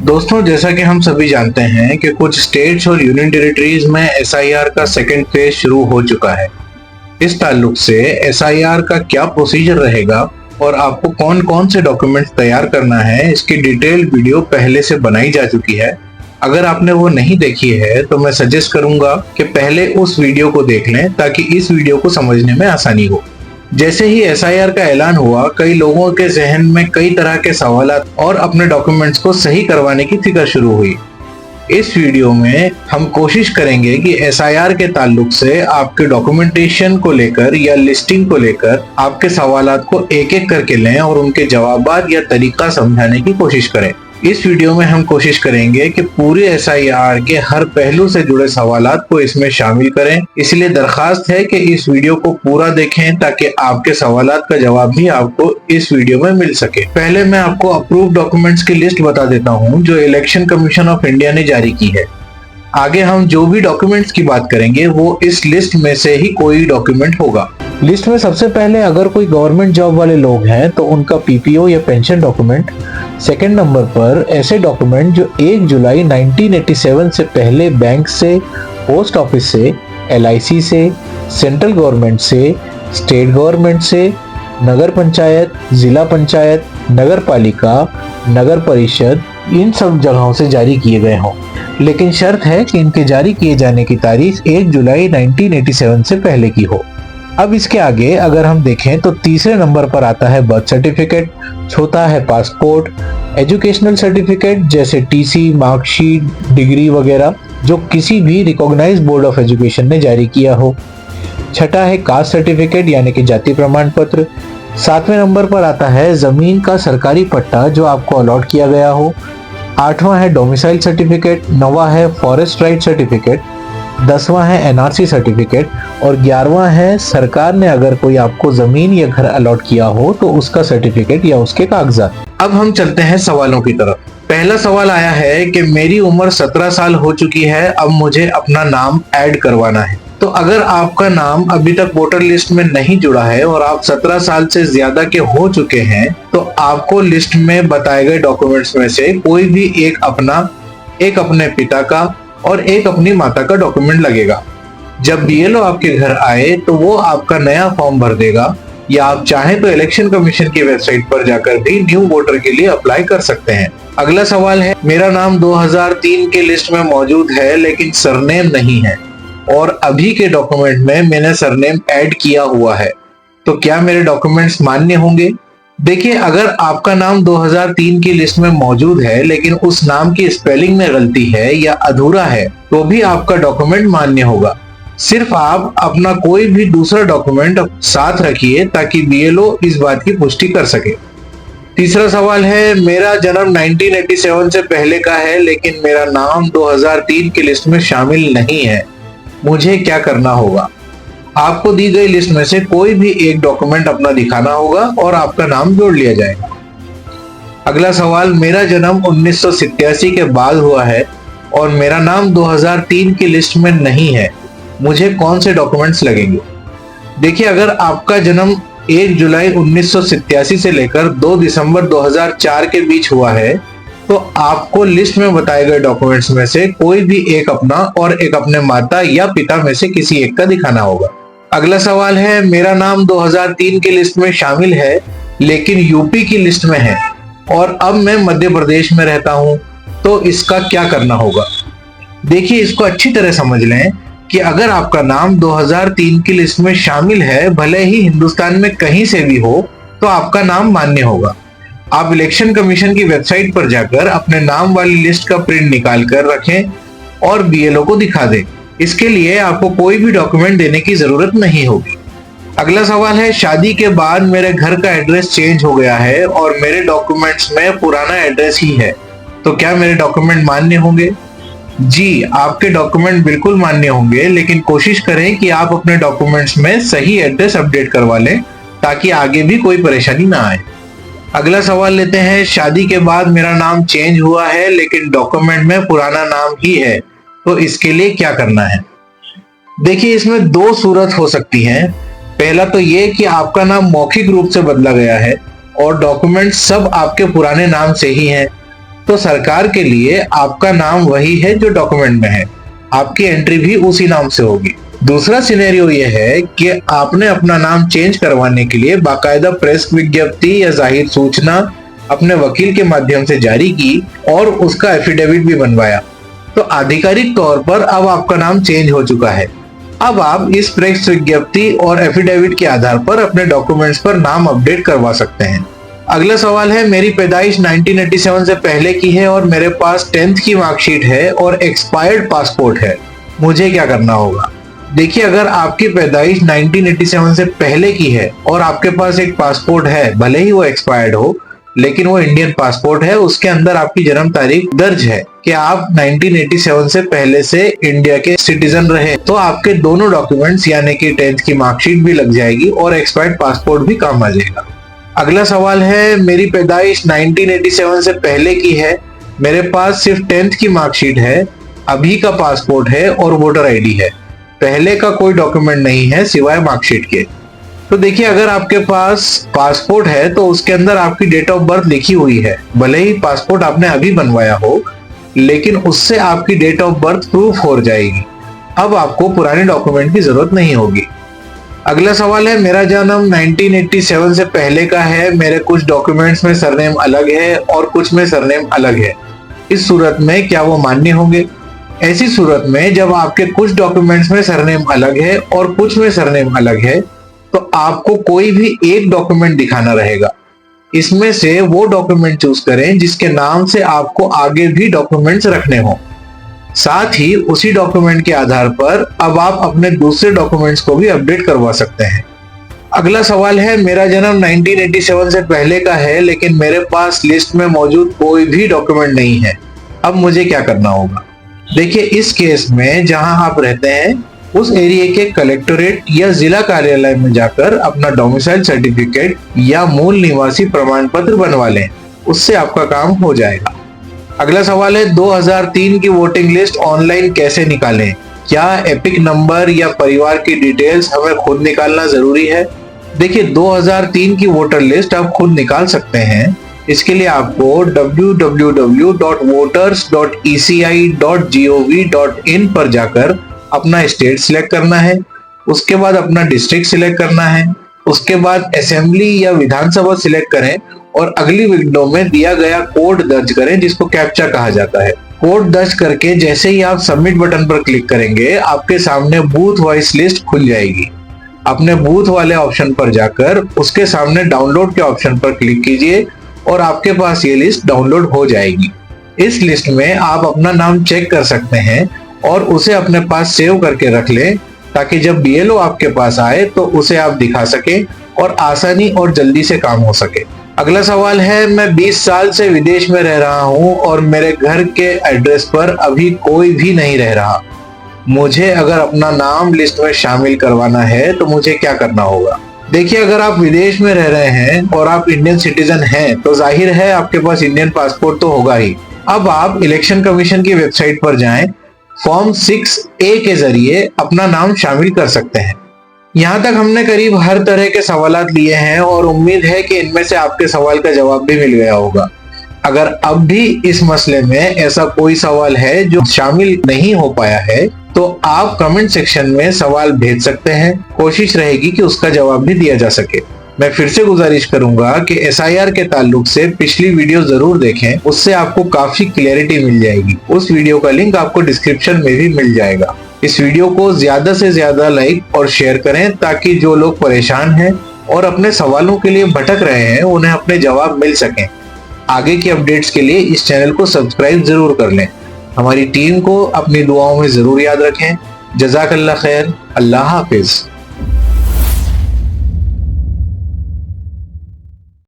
दोस्तों, जैसा कि हम सभी जानते हैं कि कुछ स्टेट्स और यूनियन टेरिटरीज में एसआईआर का सेकेंड फेज शुरू हो चुका है। इस ताल्लुक से एसआईआर का क्या प्रोसीजर रहेगा और आपको कौन कौन से डॉक्यूमेंट्स तैयार करना है, इसकी डिटेल वीडियो पहले से बनाई जा चुकी है। अगर आपने वो नहीं देखी है तो मैं सजेस्ट करूंगा कि पहले उस वीडियो को देख लें ताकि इस वीडियो को समझने में आसानी हो। जैसे ही एसआईआर का ऐलान हुआ, कई लोगों के जहन में कई तरह के सवालात और अपने डॉक्यूमेंट्स को सही करवाने की फिक्र शुरू हुई। इस वीडियो में हम कोशिश करेंगे कि एसआईआर के ताल्लुक से आपके डॉक्यूमेंटेशन को लेकर या लिस्टिंग को लेकर आपके सवालात को एक एक करके लें और उनके जवाबात या तरीका समझाने की कोशिश करें। इस वीडियो में हम कोशिश करेंगे कि पूरे एसआईआर के हर पहलू से जुड़े सवालात को इसमें शामिल करें। इसलिए दरखास्त है कि इस वीडियो को पूरा देखें ताकि आपके सवालात का जवाब भी आपको इस वीडियो में मिल सके। पहले मैं आपको अप्रूव्ड डॉक्यूमेंट्स की लिस्ट बता देता हूं जो इलेक्शन कमीशन ऑफ इंडिया ने जारी की है। आगे हम जो भी डॉक्यूमेंट्स की बात करेंगे वो इस लिस्ट में से ही कोई डॉक्यूमेंट होगा। लिस्ट में सबसे पहले अगर कोई गवर्नमेंट जॉब वाले लोग हैं तो उनका पीपीओ या पेंशन डॉक्यूमेंट। सेकंड नंबर पर ऐसे डॉक्यूमेंट जो 1 जुलाई 1987 से पहले बैंक से, पोस्ट ऑफिस से, एलआईसी से, सेंट्रल गवर्नमेंट से, स्टेट गवर्नमेंट से, नगर पंचायत, जिला पंचायत, नगर पालिका, नगर परिषद, इन सब जगहों से जारी किए गए हों। लेकिन शर्त है कि इनके जारी किए जाने की तारीख 1 जुलाई 1987 से पहले की हो। अब इसके आगे अगर हम देखें तो तीसरे नंबर पर आता है बर्थ सर्टिफिकेट, चौथा है पासपोर्ट, एजुकेशनल सर्टिफिकेट जैसे टीसी, मार्कशीट, डिग्री वगैरह जो किसी भी रिकॉग्नाइज्ड बोर्ड ऑफ एजुकेशन ने जारी किया हो। छठा है कास्ट सर्टिफिकेट यानी कि जाति प्रमाण पत्र। सातवें नंबर पर आता है जमीन का सरकारी पट्टा जो आपको अलॉट किया गया हो। आठवां है डोमिसाइल सर्टिफिकेट, नौवां है फॉरेस्ट राइट सर्टिफिकेट, 10वां है एनआरसी सर्टिफिकेट और 11वां है सरकार ने अगर कोई आपको जमीन या घर अलॉट किया हो तो उसका सर्टिफिकेट या उसके कागजात। अब हम चलते हैं सवालों की तरफ। पहला सवाल आया है कि मेरी उम्र 17 साल हो चुकी है, अब मुझे अपना नाम ऐड करवाना है। तो अगर आपका नाम अभी तक वोटर लिस्ट में नहीं जुड़ा है और आप 17 साल से ज्यादा के हो चुके हैं तो आपको लिस्ट में बताए गए डॉक्यूमेंट्स में से कोई भी एक अपने पिता का और एक अपनी माता का डॉक्यूमेंट लगेगा। जब बीएलओ आपके घर आए तो वो आपका नया फॉर्म भर देगा या आप चाहें तो इलेक्शन कमीशन की वेबसाइट पर जाकर भी न्यू वोटर के लिए अप्लाई कर सकते हैं। अगला सवाल है, मेरा नाम 2003 के लिस्ट में मौजूद है लेकिन सरनेम नहीं है और अभी के डॉक्यूमेंट में मैंने सरनेम ऐड किया हुआ है, तो क्या मेरे डॉक्यूमेंट्स मान्य होंगे? देखिए, अगर आपका नाम 2003 की लिस्ट में मौजूद है लेकिन उस नाम की स्पेलिंग में गलती है या अधूरा है तो भी आपका डॉक्यूमेंट मान्य होगा। सिर्फ आप अपना कोई भी दूसरा डॉक्यूमेंट साथ रखिए ताकि बीएलओ इस बात की पुष्टि कर सके। तीसरा सवाल है, मेरा जन्म 1987 से पहले का है लेकिन मेरा नाम 2003 की लिस्ट में शामिल नहीं है, मुझे क्या करना होगा? आपको दी गई लिस्ट में से कोई भी एक डॉक्यूमेंट अपना दिखाना होगा और आपका नाम जोड़ लिया जाएगा। अगला सवाल, मेरा जन्म 1987 के बाद हुआ है और मेरा नाम 2003 की लिस्ट में नहीं है, मुझे कौन से डॉक्यूमेंट्स लगेंगे? देखिए, अगर आपका जन्म 1 जुलाई 1987 से लेकर 2 दिसंबर 2004 के बीच हुआ है तो आपको लिस्ट में बताए गए डॉक्यूमेंट्स में से कोई भी एक अपना और एक अपने माता या पिता में से किसी एक का दिखाना होगा। अगला सवाल है, मेरा नाम 2003 की लिस्ट में शामिल है लेकिन यूपी की लिस्ट में है और अब मैं मध्य प्रदेश में रहता हूं, तो इसका क्या करना होगा? देखिए, इसको अच्छी तरह समझ लें कि अगर आपका नाम 2003 की लिस्ट में शामिल है, भले ही हिंदुस्तान में कहीं से भी हो, तो आपका नाम मान्य होगा। आप इलेक्शन कमीशन की वेबसाइट पर जाकर अपने नाम वाली लिस्ट का प्रिंट निकाल कर रखें और बीएलओ को दिखा दें। इसके लिए आपको कोई भी डॉक्यूमेंट देने की जरूरत नहीं होगी। अगला सवाल है, शादी के बाद मेरे घर का एड्रेस चेंज हो गया है और मेरे डॉक्यूमेंट्स में पुराना एड्रेस ही है, तो क्या मेरे डॉक्यूमेंट मान्य होंगे? जी, आपके डॉक्यूमेंट बिल्कुल मान्य होंगे, लेकिन कोशिश करें कि आप अपने डॉक्यूमेंट्स में सही एड्रेस अपडेट करवा लें ताकि आगे भी कोई परेशानी ना आए। अगला सवाल लेते हैं, शादी के बाद मेरा नाम चेंज हुआ है लेकिन डॉक्यूमेंट में पुराना नाम ही है, तो इसके लिए क्या करना है? देखिए, इसमें 2 सूरत हो सकती हैं। पहला तो ये कि आपका नाम मौखिक रूप से बदला गया है और डॉक्यूमेंट सब आपके पुराने नाम से ही हैं, तो सरकार के लिए आपका नाम वही है जो डॉक्यूमेंट में है, आपकी एंट्री भी उसी नाम से होगी। दूसरा सिनेरियो यह है कि आपने अपना नाम चेंज करवाने के लिए बाकायदा प्रेस विज्ञप्ति या जाहिर सूचना अपने वकील के माध्यम से जारी की और उसका एफिडेविट भी बनवाया, तो आधिकारिक तौर पर अब आपका नाम चेंज हो चुका है। अब आप इस प्रेस विज्ञप्ति और एफिडेविट के आधार पर अपने डॉक्यूमेंट्स पर नाम अपडेट करवा सकते हैं। अगला सवाल है, मेरी पैदाइश 1987 से पहले की है और मेरे पास 10th की मार्कशीट है और एक्सपायर्ड पासपोर्ट है, मुझे क्या करना होगा? देखिए, अगर आपकी पैदाइश 1987 से पहले की है और आपके पास एक पासपोर्ट है, भले ही वो एक्सपायर्ड हो लेकिन वो इंडियन पासपोर्ट है, उसके अंदर आपकी जन्म तारीख दर्ज है कि आप 1987 से पहले से इंडिया के सिटीजन रहे, तो आपके दोनों डॉक्यूमेंट्स यानी कि 10th की मार्कशीट भी लग जाएगी और एक्सपायर्ड पासपोर्ट भी काम आ जाएगा। अगला सवाल है, मेरी पैदाइश 1987 से पहले की है, मेरे पास सिर्फ 10th की मार्कशीट है, अभी का पासपोर्ट है और वोटर आईडी है, पहले का कोई डॉक्यूमेंट नहीं है सिवाय मार्कशीट के। तो देखिए, अगर आपके पास पासपोर्ट है तो उसके अंदर आपकी डेट ऑफ बर्थ लिखी हुई है, भले ही पासपोर्ट आपने अभी बनवाया हो लेकिन उससे आपकी डेट ऑफ बर्थ प्रूफ हो जाएगी। अब आपको पुराने डॉक्यूमेंट की जरूरत नहीं होगी। अगला सवाल है, मेरा जन्म 1987 से पहले का है, मेरे कुछ डॉक्यूमेंट्स में सरनेम अलग है और कुछ में सरनेम अलग है, इस सूरत में क्या वो मान्य होंगे? ऐसी सूरत में जब आपके कुछ डॉक्यूमेंट्स में सरनेम अलग है और कुछ में सरनेम अलग है तो आपको कोई भी एक डॉक्यूमेंट दिखाना रहेगा। इसमें से वो डॉक्यूमेंट चूज करें जिसके नाम से आपको आगे भी डॉक्यूमेंट्स रखने हो। साथ ही उसी डॉक्यूमेंट के आधार पर अब आप अपने दूसरे डॉक्यूमेंट्स को भी अपडेट करवा सकते हैं। अगला सवाल है, मेरा जन्म 1987 से पहले का है लेकिन मेरे पास लिस्ट में मौजूद कोई भी डॉक्यूमेंट नहीं है, अब मुझे क्या करना होगा? देखिए, इस केस में जहां आप रहते हैं उस एरिया के कलेक्टोरेट या जिला कार्यालय में जाकर अपना डोमिसाइल सर्टिफिकेट या मूल निवासी प्रमाण पत्र बनवा लें, उससे आपका काम हो जाएगा। अगला सवाल है, 2003 की वोटिंग लिस्ट ऑनलाइन कैसे निकालें? क्या एपिक नंबर या परिवार की डिटेल्स हमें खुद निकालना जरूरी है? देखिए, 2003 की वोटर लिस्ट आप खुद निकाल सकते हैं। इसके लिए आपको www.voters.eci.gov.in पर जाकर अपना स्टेट सिलेक्ट करना है, उसके बाद अपना डिस्ट्रिक्ट सिलेक्ट करना है, उसके बाद असेंबली या विधानसभा सिलेक्ट करें और अगली विंडो में दिया गया कोड दर्ज करें जिसको कैप्चा कहा जाता है। कोड दर्ज करके जैसे ही आप सबमिट बटन पर क्लिक करेंगे आपके सामने बूथ वाइज लिस्ट खुल जाएगी। अपने बूथ वाले ऑप्शन पर जाकर उसके सामने डाउनलोड के ऑप्शन पर क्लिक कीजिए और आपके पास ये लिस्ट डाउनलोड हो जाएगी। इस लिस्ट में आप अपना नाम चेक कर सकते हैं और उसे अपने पास सेव करके रख लें ताकि जब बीएलओ आपके पास आए तो उसे आप दिखा सकें और आसानी और जल्दी से काम हो सके। अगला सवाल है, मैं 20 साल से विदेश में रह रहा हूं और मेरे घर के एड्रेस पर अभी कोई भी नहीं रह रहा, मुझे अगर अपना नाम लिस्ट में शामिल करवाना है तो मुझे क्या करना होगा? देखिए, अगर आप विदेश में रह रहे हैं और आप इंडियन सिटीजन हैं तो जाहिर है आपके पास इंडियन पासपोर्ट तो होगा ही। अब आप इलेक्शन कमीशन की वेबसाइट पर जाएं, फॉर्म 6A के जरिए अपना नाम शामिल कर सकते हैं। यहाँ तक हमने करीब हर तरह के सवालात लिए हैं और उम्मीद है कि इनमें से आपके सवाल का जवाब भी मिल गया होगा। अगर अब भी इस मसले में ऐसा कोई सवाल है जो शामिल नहीं हो पाया है तो आप कमेंट सेक्शन में सवाल भेज सकते हैं, कोशिश रहेगी कि उसका जवाब भी दिया जा सके। मैं फिर से गुजारिश करूंगा कि SIR के ताल्लुक से पिछली वीडियो जरूर देखें, उससे आपको काफी क्लैरिटी मिल जाएगी। उस वीडियो का लिंक आपको डिस्क्रिप्शन में भी मिल जाएगा। इस वीडियो को ज्यादा से ज्यादा लाइक और शेयर करें ताकि जो लोग परेशान हैं और अपने सवालों के लिए भटक रहे हैं उन्हें अपने जवाब मिल सकें। आगे की अपडेट्स के लिए इस चैनल को सब्सक्राइब जरूर कर लें। हमारी टीम को अपनी दुआओं में जरूर याद रखें। जज़ाकल्लाह खैर। अल्लाह हाफिज।